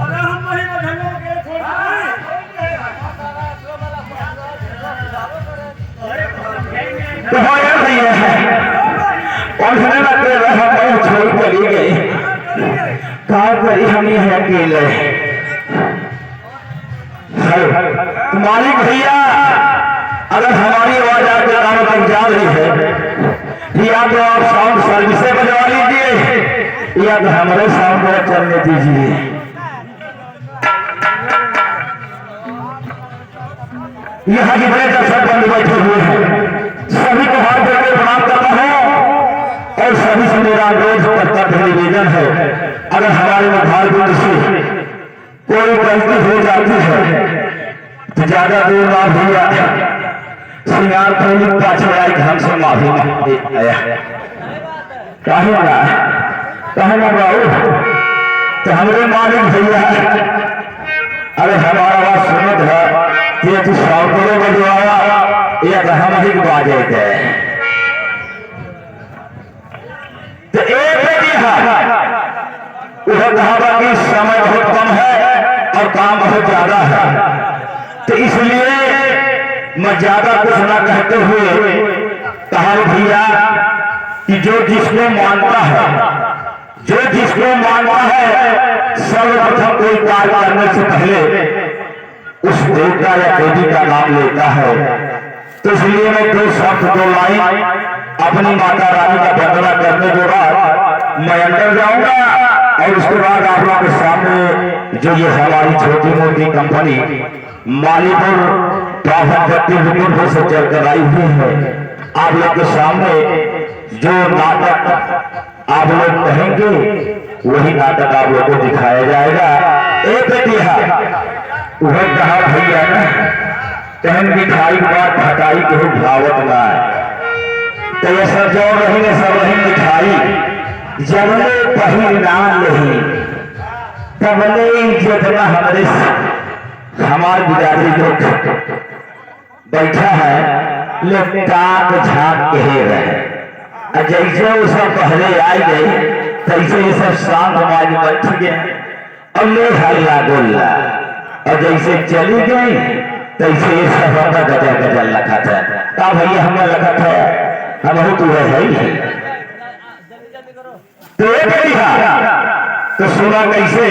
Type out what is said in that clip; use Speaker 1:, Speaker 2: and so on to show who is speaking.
Speaker 1: अरे हम वही बधेंगे के छोड़
Speaker 2: तो हो यार भैया और सुने लगते रहा मैं छोड़ चली गई कहा करी हम ही है अकेले मालिक भैया अगर हमारी आवाज आपके कानों तक जा रही है या तो आप साउंड सर्विस से बजवा लीजिए या तो हमारे साउंड को चलने दीजिए। यहाँ जितने दर्शक बंधु बैठे हुए हैं सभी को हाथ जोड़कर प्रणाम करता हूँ और सभी से मेरा अनुरोध कर्तव्य निवेदन है अगर हमारे मधार बिंदु से कोई गलती हो जाती है तो ज्यादा दूर ना भैया श्रृंगार पहली पाछे आई ढंग से माफी मांगते आया कहना बाबू तो हमारे मालिक भैया अरे हमारा बात सुनत है ये तू साउंड बजवाया या तो हम ही बाजे थे तो एक वह कहा कि समय बहुत कम है और काम बहुत ज्यादा है तो इसलिए मैं ज्यादा कुछ ना कहते हुए कहा भैया कि जो जिसको मानता है सर्वप्रथम कोई कार्य करने से पहले उस देवता या देवी का नाम लेता है तो इसलिए मैं दो शब्द दो लाइन अपनी माता रानी का वंदना करने के बाद मैं अंदर जाऊंगा और उसके बाद आप लोगों के सामने जो ये हमारी छोटी मोटी कंपनी मालीपुर प्राफिट रिपोर्ट से चलकर आई हुई है आप लोग के सामने जो नाटक आप लोग कहेंगे वही नाटक आप लोग को दिखाया जाएगा। एक बेटिया वह कहा भैया ना कहन मिठाई के बाद हटाई के भावत ना तो ये सब जो रहेंगे सब रही मिठाई जबले पहिर ना नहीं तबले जितना हमारे हमारे बिरादरी लोग बैठा है लोग ताक झाँक के रहे जैसे वो सब पहले आई गई तैसे ये सब शांत समाज बैठ गए और ले हल्ला गोल्ला और जैसे चली गई तैसे ये सब गजल गजल लखा था का भैया हमें लखा था हम तो है ही तो ये तो सुना कैसे